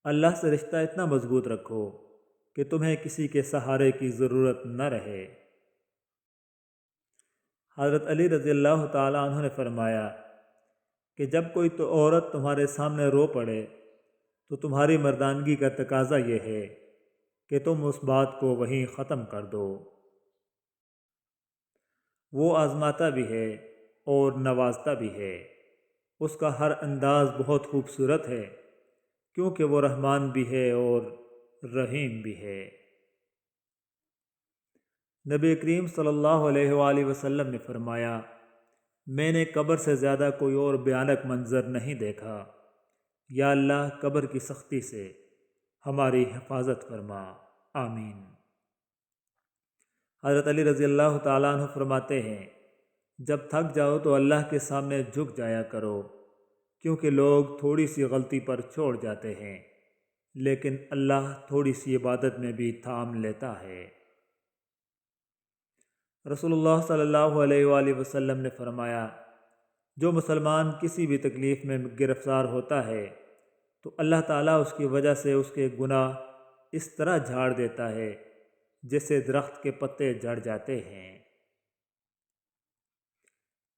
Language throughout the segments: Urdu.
اللہ سے رشتہ اتنا مضبوط رکھو کہ تمہیں کسی کے سہارے کی ضرورت نہ رہے۔ حضرت علی رضی اللہ تعالیٰ عنہ نے فرمایا کہ جب کوئی تو عورت تمہارے سامنے رو پڑے تو تمہاری مردانگی کا تقاضا یہ ہے کہ تم اس بات کو وہیں ختم کر دو۔ وہ آزماتا بھی ہے اور نوازتا بھی ہے، اس کا ہر انداز بہت خوبصورت ہے، کیونکہ وہ رحمان بھی ہے اور رحیم بھی ہے۔ نبی کریم صلی اللہ علیہ وآلہ وسلم نے فرمایا، میں نے قبر سے زیادہ کوئی اور بھیانک منظر نہیں دیکھا۔ یا اللہ قبر کی سختی سے ہماری حفاظت فرما، آمین۔ حضرت علی رضی اللہ تعالیٰ عنہ فرماتے ہیں، جب تھک جاؤ تو اللہ کے سامنے جھک جایا کرو، کیونکہ لوگ تھوڑی سی غلطی پر چھوڑ جاتے ہیں، لیکن اللہ تھوڑی سی عبادت میں بھی تھام لیتا ہے۔ رسول اللہ صلی اللہ علیہ وآلہ وسلم نے فرمایا، جو مسلمان کسی بھی تکلیف میں گرفتار ہوتا ہے تو اللہ تعالیٰ اس کی وجہ سے اس کے گناہ اس طرح جھاڑ دیتا ہے جیسے درخت کے پتے جھڑ جاتے ہیں۔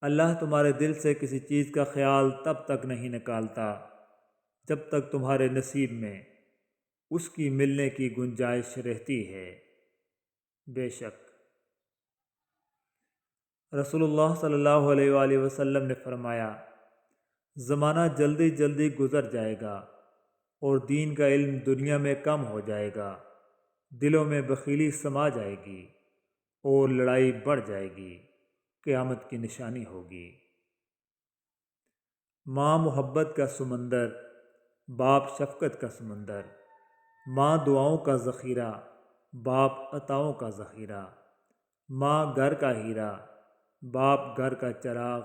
اللہ تمہارے دل سے کسی چیز کا خیال تب تک نہیں نکالتا جب تک تمہارے نصیب میں اس کی ملنے کی گنجائش رہتی ہے۔ بے شک رسول اللہ صلی اللہ علیہ وآلہ وسلم نے فرمایا، زمانہ جلدی جلدی گزر جائے گا اور دین کا علم دنیا میں کم ہو جائے گا، دلوں میں بخیلی سما جائے گی اور لڑائی بڑھ جائے گی، قیامت کی نشانی ہوگی۔ ماں محبت کا سمندر، باپ شفقت کا سمندر، ماں دعاؤں کا ذخیرہ، باپ عطاؤں کا ذخیرہ، ماں گھر کا ہیرا، باپ گھر کا چراغ،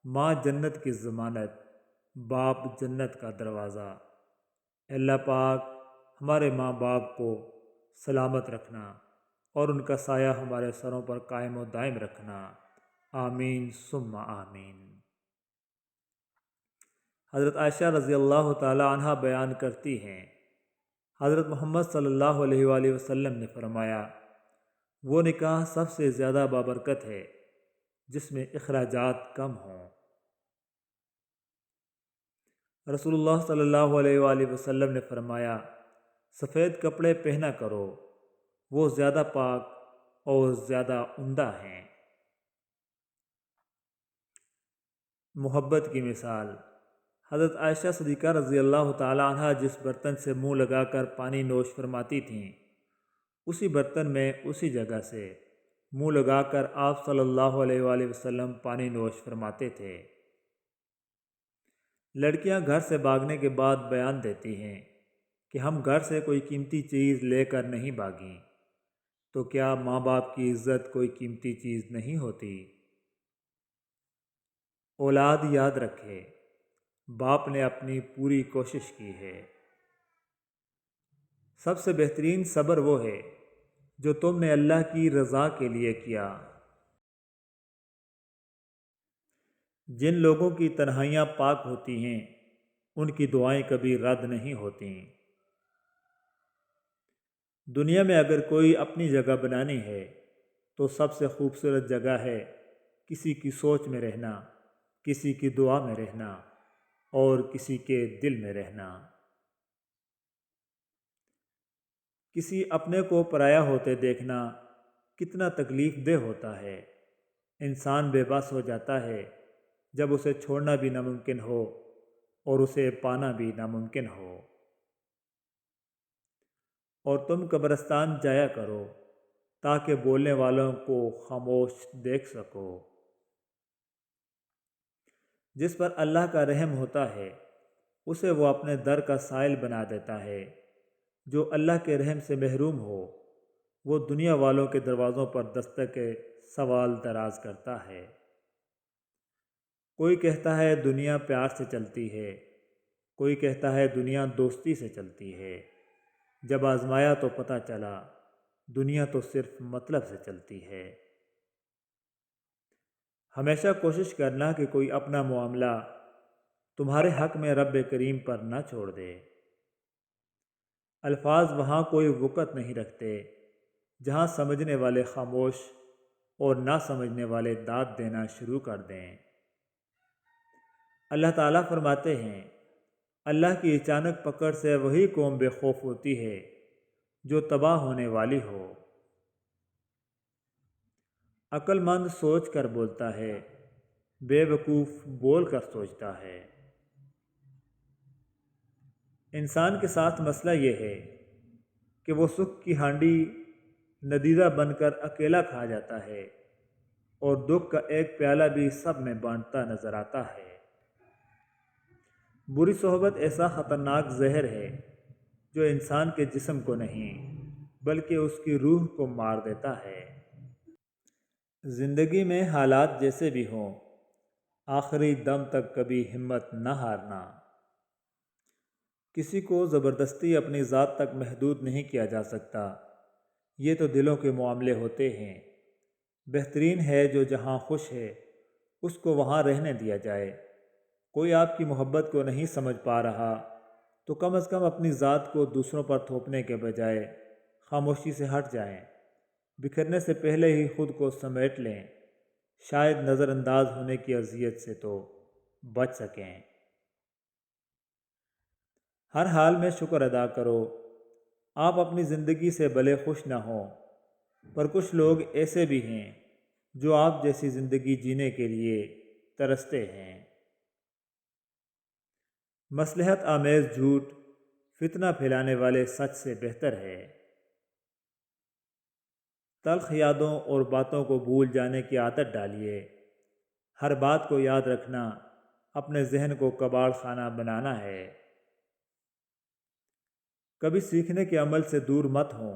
ماں جنت کی ضمانت، باپ جنت کا دروازہ۔ اللہ پاک ہمارے ماں باپ کو سلامت رکھنا اور ان کا سایہ ہمارے سروں پر قائم و دائم رکھنا، آمین ثم آمین۔ حضرت عائشہ رضی اللہ تعالی عنہ بیان کرتی ہیں، حضرت محمد صلی اللہ علیہ وآلہ وسلم نے فرمایا، وہ نکاح سب سے زیادہ بابرکت ہے جس میں اخراجات کم ہوں۔ رسول اللہ صلی اللہ علیہ وآلہ وسلم نے فرمایا، سفید کپڑے پہنا کرو، وہ زیادہ پاک اور زیادہ عمدہ ہیں۔ محبت کی مثال، حضرت عائشہ صدیقہ رضی اللہ تعالی عنہ جس برتن سے منہ لگا کر پانی نوش فرماتی تھیں، اسی برتن میں اسی جگہ سے منہ لگا کر آپ صلی اللہ علیہ وآلہ وسلم پانی نوش فرماتے تھے۔ لڑکیاں گھر سے بھاگنے کے بعد بیان دیتی ہیں کہ ہم گھر سے کوئی قیمتی چیز لے کر نہیں بھاگیں، تو کیا ماں باپ کی عزت کوئی قیمتی چیز نہیں ہوتی؟ اولاد یاد رکھے، باپ نے اپنی پوری کوشش کی ہے۔ سب سے بہترین صبر وہ ہے جو تم نے اللہ کی رضا کے لیے کیا۔ جن لوگوں کی تنہائیاں پاک ہوتی ہیں ان کی دعائیں کبھی رد نہیں ہوتیں۔ دنیا میں اگر کوئی اپنی جگہ بنانی ہے تو سب سے خوبصورت جگہ ہے کسی کی سوچ میں رہنا، کسی کی دعا میں رہنا اور کسی کے دل میں رہنا۔ کسی اپنے کو پرایا ہوتے دیکھنا کتنا تکلیف دہ ہوتا ہے۔ انسان بے بس ہو جاتا ہے جب اسے چھوڑنا بھی ناممکن ہو اور اسے پانا بھی ناممکن ہو۔ اور تم قبرستان جایا کرو تاکہ بولنے والوں کو خاموش دیکھ سکو۔ جس پر اللہ کا رحم ہوتا ہے اسے وہ اپنے در کا سائل بنا دیتا ہے، جو اللہ کے رحم سے محروم ہو وہ دنیا والوں کے دروازوں پر دستک سوال دراز کرتا ہے۔ کوئی کہتا ہے دنیا پیار سے چلتی ہے، کوئی کہتا ہے دنیا دوستی سے چلتی ہے، جب آزمایا تو پتہ چلا دنیا تو صرف مطلب سے چلتی ہے۔ ہمیشہ کوشش کرنا کہ کوئی اپنا معاملہ تمہارے حق میں رب کریم پر نہ چھوڑ دے۔ الفاظ وہاں کوئی وقت نہیں رکھتے جہاں سمجھنے والے خاموش اور نہ سمجھنے والے داد دینا شروع کر دیں۔ اللہ تعالیٰ فرماتے ہیں، اللہ کی اچانک پکڑ سے وہی قوم بے خوف ہوتی ہے جو تباہ ہونے والی ہو۔ عقل مند سوچ کر بولتا ہے، بے وقوف بول کر سوچتا ہے۔ انسان کے ساتھ مسئلہ یہ ہے کہ وہ سکھ کی ہانڈی ندیدہ بن کر اکیلا کھا جاتا ہے اور دکھ کا ایک پیالہ بھی سب میں بانٹتا نظر آتا ہے۔ بری صحبت ایسا خطرناک زہر ہے جو انسان کے جسم کو نہیں بلکہ اس کی روح کو مار دیتا ہے۔ زندگی میں حالات جیسے بھی ہوں، آخری دم تک کبھی ہمت نہ ہارنا۔ کسی کو زبردستی اپنی ذات تک محدود نہیں کیا جا سکتا، یہ تو دلوں کے معاملے ہوتے ہیں۔ بہترین ہے جو جہاں خوش ہے اس کو وہاں رہنے دیا جائے۔ کوئی آپ کی محبت کو نہیں سمجھ پا رہا تو کم از کم اپنی ذات کو دوسروں پر تھوپنے کے بجائے خاموشی سے ہٹ جائیں، بکھرنے سے پہلے ہی خود کو سمیٹ لیں، شاید نظر انداز ہونے کی اذیت سے تو بچ سکیں۔ ہر حال میں شکر ادا کرو۔ آپ اپنی زندگی سے بھلے خوش نہ ہوں، پر کچھ لوگ ایسے بھی ہیں جو آپ جیسی زندگی جینے کے لیے ترستے ہیں۔ مصلحت آمیز جھوٹ فتنہ پھیلانے والے سچ سے بہتر ہے۔ تلخ یادوں اور باتوں کو بھول جانے کی عادت ڈالیے۔ ہر بات کو یاد رکھنا اپنے ذہن کو کباڑ خانہ بنانا ہے۔ کبھی سیکھنے کے عمل سے دور مت ہوں،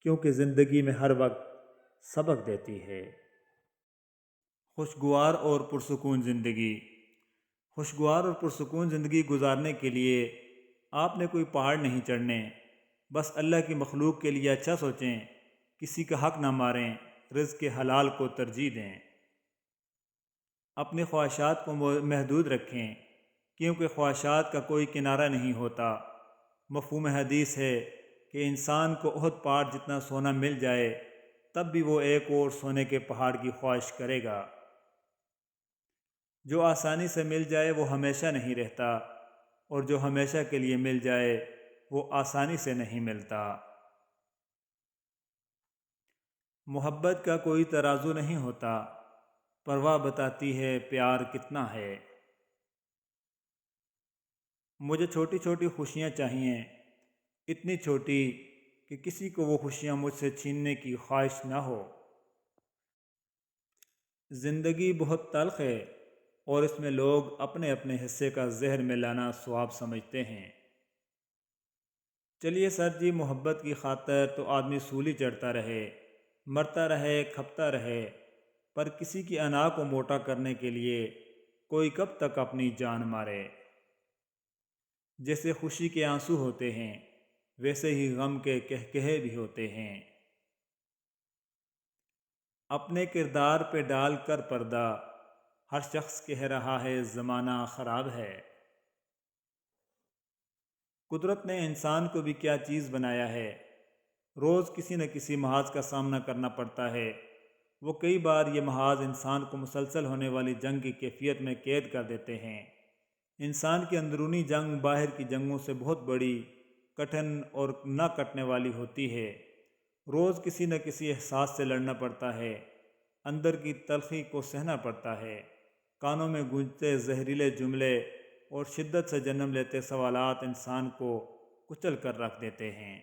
کیونکہ زندگی میں ہر وقت سبق دیتی ہے۔ خوشگوار اور پرسکون زندگی۔ خوشگوار اور پرسکون زندگی گزارنے کے لیے آپ نے کوئی پہاڑ نہیں چڑھنے، بس اللہ کی مخلوق کے لیے اچھا سوچیں، کسی کا حق نہ ماریں، رزق کے حلال کو ترجیح دیں۔ اپنی خواہشات کو محدود رکھیں، کیونکہ خواہشات کا کوئی کنارہ نہیں ہوتا۔ مفہوم حدیث ہے کہ انسان کو احد پہاڑ جتنا سونا مل جائے تب بھی وہ ایک اور سونے کے پہاڑ کی خواہش کرے گا۔ جو آسانی سے مل جائے وہ ہمیشہ نہیں رہتا، اور جو ہمیشہ کے لیے مل جائے وہ آسانی سے نہیں ملتا۔ محبت کا کوئی ترازو نہیں ہوتا، پرواہ بتاتی ہے پیار کتنا ہے۔ مجھے چھوٹی چھوٹی خوشیاں چاہیے، اتنی چھوٹی کہ کسی کو وہ خوشیاں مجھ سے چھیننے کی خواہش نہ ہو۔ زندگی بہت تلخ ہے اور اس میں لوگ اپنے اپنے حصے کا زہر ملانا ثواب سمجھتے ہیں۔ چلیے سر جی، محبت کی خاطر تو آدمی سولی چڑھتا رہے، مرتا رہے، کھپتا رہے، پر کسی کی انا کو موٹا کرنے کے لیے کوئی کب تک اپنی جان مارے؟ جیسے خوشی کے آنسو ہوتے ہیں ویسے ہی غم کے کہکہے بھی ہوتے ہیں۔ اپنے کردار پہ ڈال کر پردہ، ہر شخص کہہ رہا ہے زمانہ خراب ہے۔ قدرت نے انسان کو بھی کیا چیز بنایا ہے، روز کسی نہ کسی محاذ کا سامنا کرنا پڑتا ہے۔ وہ کئی بار یہ محاذ انسان کو مسلسل ہونے والی جنگ کی کیفیت میں قید کر دیتے ہیں۔ انسان کی اندرونی جنگ باہر کی جنگوں سے بہت بڑی، کٹھن اور نہ کٹنے والی ہوتی ہے۔ روز کسی نہ کسی احساس سے لڑنا پڑتا ہے، اندر کی تلخی کو سہنا پڑتا ہے۔ کانوں میں گونجتے زہریلے جملے اور شدت سے جنم لیتے سوالات انسان کو کچل کر رکھ دیتے ہیں۔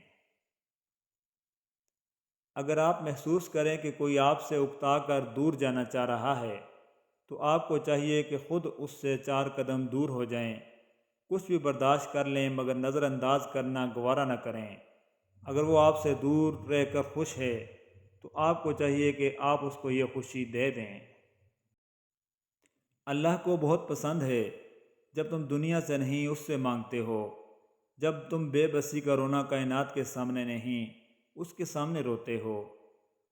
اگر آپ محسوس کریں کہ کوئی آپ سے اکتا کر دور جانا چاہ رہا ہے تو آپ کو چاہیے کہ خود اس سے 4 قدم دور ہو جائیں۔ کچھ بھی برداشت کر لیں مگر نظر انداز کرنا گوارا نہ کریں۔ اگر وہ آپ سے دور رہ کر خوش ہے تو آپ کو چاہیے کہ آپ اس کو یہ خوشی دے دیں۔ اللہ کو بہت پسند ہے جب تم دنیا سے نہیں اس سے مانگتے ہو، جب تم بے بسی کا رونا کائنات کے سامنے نہیں اس کے سامنے روتے ہو،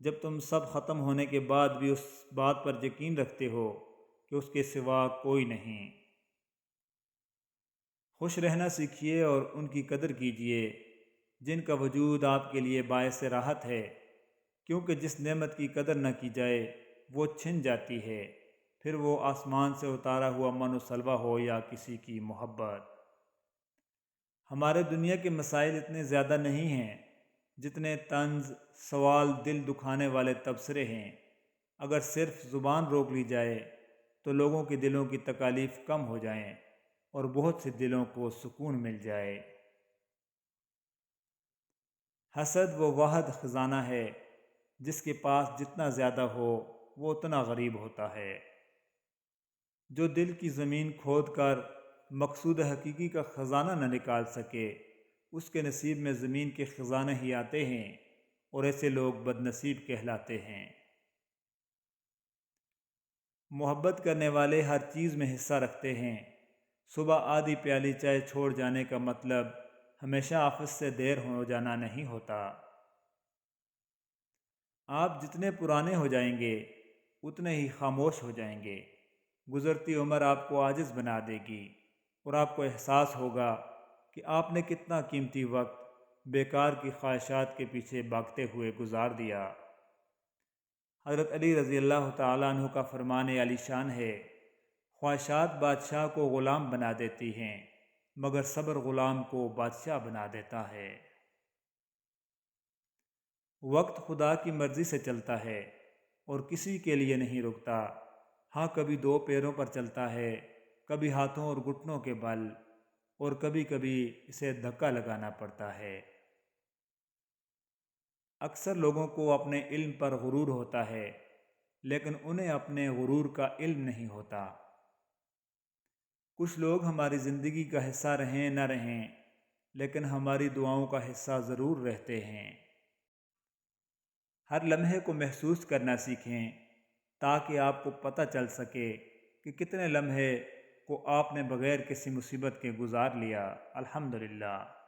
جب تم سب ختم ہونے کے بعد بھی اس بات پر یقین رکھتے ہو کہ اس کے سوا کوئی نہیں۔ خوش رہنا سیکھیے اور ان کی قدر کیجیے، جن کا وجود آپ کے لیے باعث راحت ہے، کیونکہ جس نعمت کی قدر نہ کی جائے وہ چھن جاتی ہے، پھر وہ آسمان سے اتارا ہوا من و سلوہ ہو یا کسی کی محبت۔ ہمارے دنیا کے مسائل اتنے زیادہ نہیں ہیں جتنے طنز، سوال، دل دکھانے والے تبصرے ہیں۔ اگر صرف زبان روک لی جائے تو لوگوں کے دلوں کی تکالیف کم ہو جائیں اور بہت سے دلوں کو سکون مل جائے۔ حسد وہ واحد خزانہ ہے جس کے پاس جتنا زیادہ ہو وہ اتنا غریب ہوتا ہے۔ جو دل کی زمین کھود کر مقصود حقیقی کا خزانہ نہ نکال سکے، اس کے نصیب میں زمین کے خزانے ہی آتے ہیں، اور ایسے لوگ بد نصیب کہلاتے ہیں۔ محبت کرنے والے ہر چیز میں حصہ رکھتے ہیں۔ صبح آدھی پیالی چائے چھوڑ جانے کا مطلب ہمیشہ آفس سے دیر ہو جانا نہیں ہوتا۔ آپ جتنے پرانے ہو جائیں گے اتنے ہی خاموش ہو جائیں گے۔ گزرتی عمر آپ کو عاجز بنا دے گی اور آپ کو احساس ہوگا کہ آپ نے کتنا قیمتی وقت بیکار کی خواہشات کے پیچھے بھاگتے ہوئے گزار دیا۔ حضرت علی رضی اللہ تعالیٰ عنہ کا فرمان عالی شان ہے، خواہشات بادشاہ کو غلام بنا دیتی ہیں مگر صبر غلام کو بادشاہ بنا دیتا ہے۔ وقت خدا کی مرضی سے چلتا ہے اور کسی کے لیے نہیں رکتا۔ ہاں کبھی دو پیروں پر چلتا ہے، کبھی ہاتھوں اور گھٹنوں کے بل، اور کبھی کبھی اسے دھکا لگانا پڑتا ہے۔ اکثر لوگوں کو اپنے علم پر غرور ہوتا ہے لیکن انہیں اپنے غرور کا علم نہیں ہوتا۔ کچھ لوگ ہماری زندگی کا حصہ رہیں نہ رہیں لیکن ہماری دعاؤں کا حصہ ضرور رہتے ہیں۔ ہر لمحے کو محسوس کرنا سیکھیں تاکہ آپ کو پتہ چل سکے کہ کتنے لمحے کو آپ نے بغیر کسی مصیبت کے گزار لیا۔ الحمدللہ۔